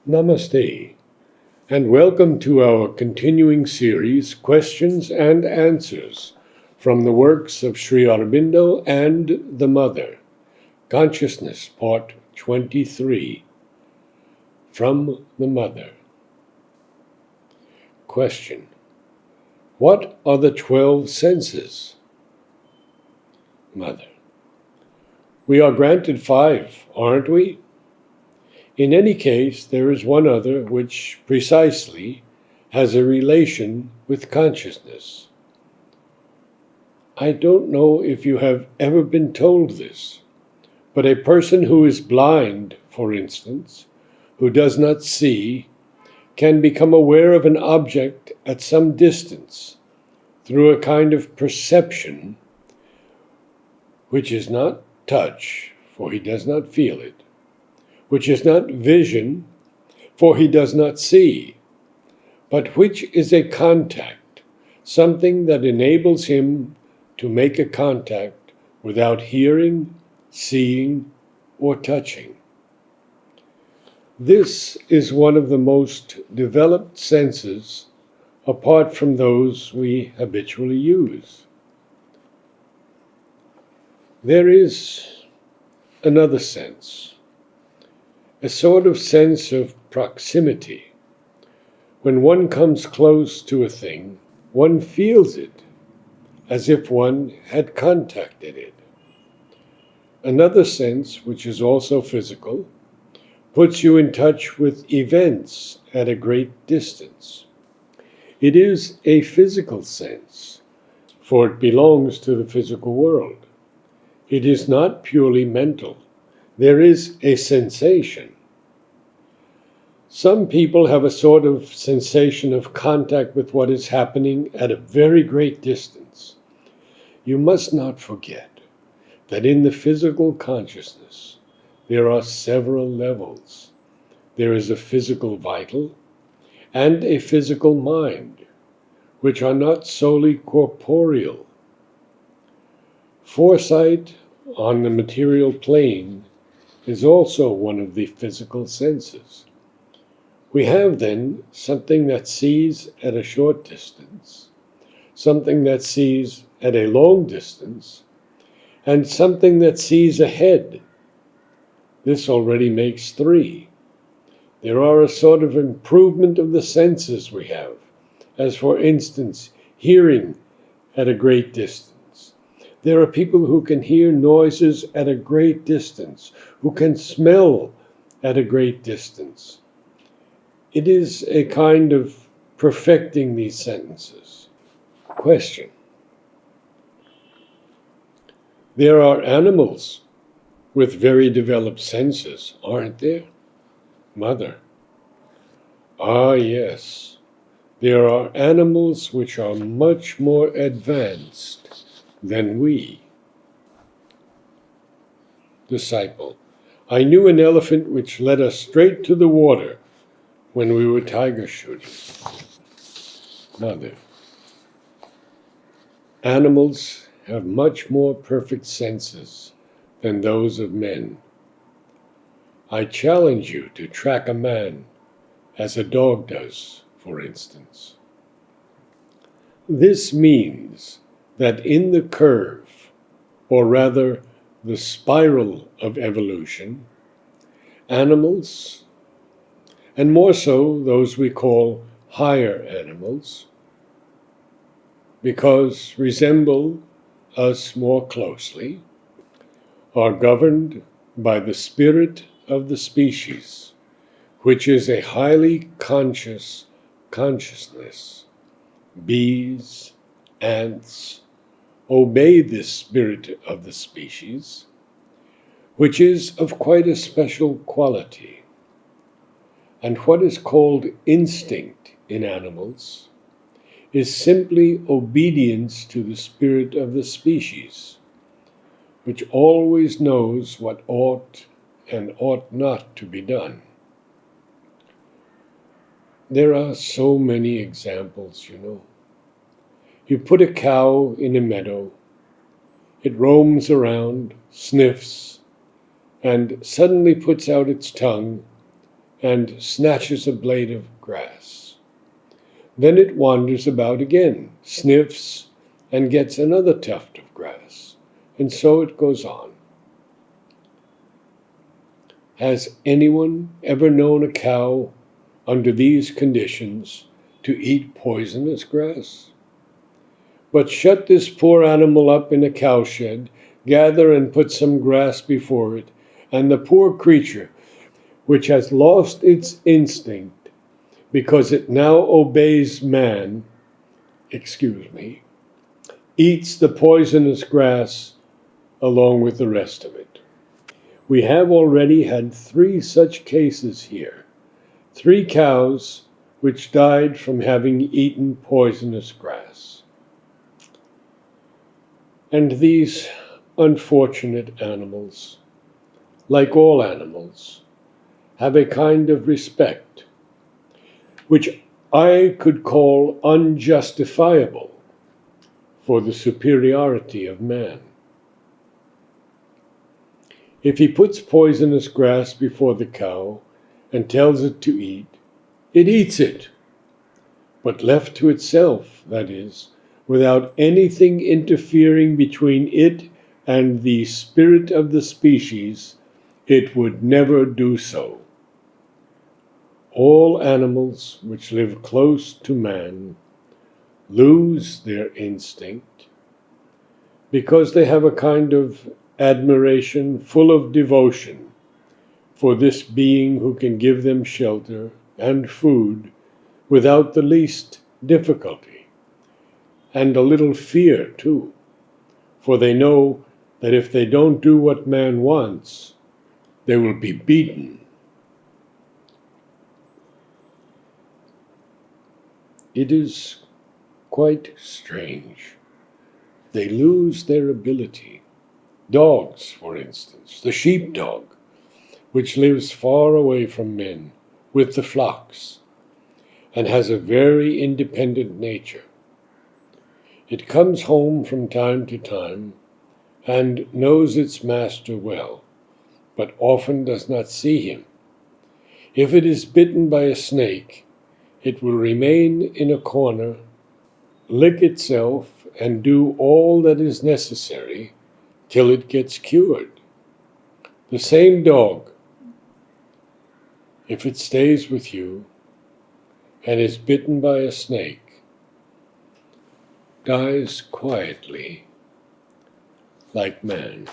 Namaste, and welcome to our continuing series, Questions and Answers, from the works of Sri Aurobindo and the Mother, Consciousness, Part 23, from the Mother. Question: what are the 12 senses? Mother: we are granted 5, aren't we? In any case, there is one other which precisely has a relation with consciousness. I don't know if you have ever been told this, but a person who is blind, for instance, who does not see, can become aware of an object at some distance through a kind of perception, which is not touch, for he does not feel it, which is not vision, for he does not see, but which is a contact, something that enables him to make a contact without hearing, seeing, or touching. This is one of the most developed senses apart from those we habitually use. There is another sense, a sort of sense of proximity. When one comes close to a thing, one feels it as if one had contacted it. Another sense, which is also physical, puts you in touch with events at a great distance. It is a physical sense, for it belongs to the physical world. It is not purely mental. There is a sensation. Some people have a sort of sensation of contact with what is happening at a very great distance. You must not forget that in the physical consciousness, there are several levels. There is a physical vital and a physical mind, which are not solely corporeal. Foresight on the material plane is also one of the physical senses. We have then something that sees at a short distance, something that sees at a long distance, and something that sees ahead. This already makes 3. There are a sort of improvement of the senses we have, as for instance, hearing at a great distance. There are people who can hear noises at a great distance, who can smell at a great distance. It is a kind of perfecting these sentences. Question: there are animals with very developed senses, aren't there? Mother: ah, yes. There are animals which are much more advanced than we. Disciple: I knew an elephant which led us straight to the water when we were tiger shooting. Mother: animals have much more perfect senses than those of men. I challenge you to track a man as a dog does, for instance. This means that in the curve, or rather the spiral of evolution, animals, and more so those we call higher animals, because resemble us more closely, are governed by the spirit of the species, which is a highly conscious consciousness. Bees, ants, obey this spirit of the species, which is of quite a special quality. And what is called instinct in animals is simply obedience to the spirit of the species, which always knows what ought and ought not to be done. There are so many examples, You put a cow in a meadow, it roams around, sniffs, and suddenly puts out its tongue and snatches a blade of grass. Then it wanders about again, sniffs, and gets another tuft of grass, and so it goes on. Has anyone ever known a cow, under these conditions, to eat poisonous grass? But shut this poor animal up in a cowshed, gather and put some grass before it, and the poor creature, which has lost its instinct because it now obeys man, eats the poisonous grass along with the rest of it. We have already had 3 such cases here. 3 cows which died from having eaten poisonous grass. And these unfortunate animals, like all animals, have a kind of respect, which I could call unjustifiable, for the superiority of man. If he puts poisonous grass before the cow and tells it to eat, it eats it, but left to itself, that is, without anything interfering between it and the spirit of the species, it would never do so. All animals which live close to man lose their instinct because they have a kind of admiration full of devotion for this being who can give them shelter and food without the least difficulty, and a little fear too, for they know that if they don't do what man wants, they will be beaten. It is quite strange. They lose their ability. Dogs, for instance, the sheepdog, which lives far away from men with the flocks, and has a very independent nature. It comes home from time to time and knows its master well, but often does not see him. If it is bitten by a snake, it will remain in a corner, lick itself, and do all that is necessary till it gets cured. The same dog, if it stays with you and is bitten by a snake, dies quietly like man.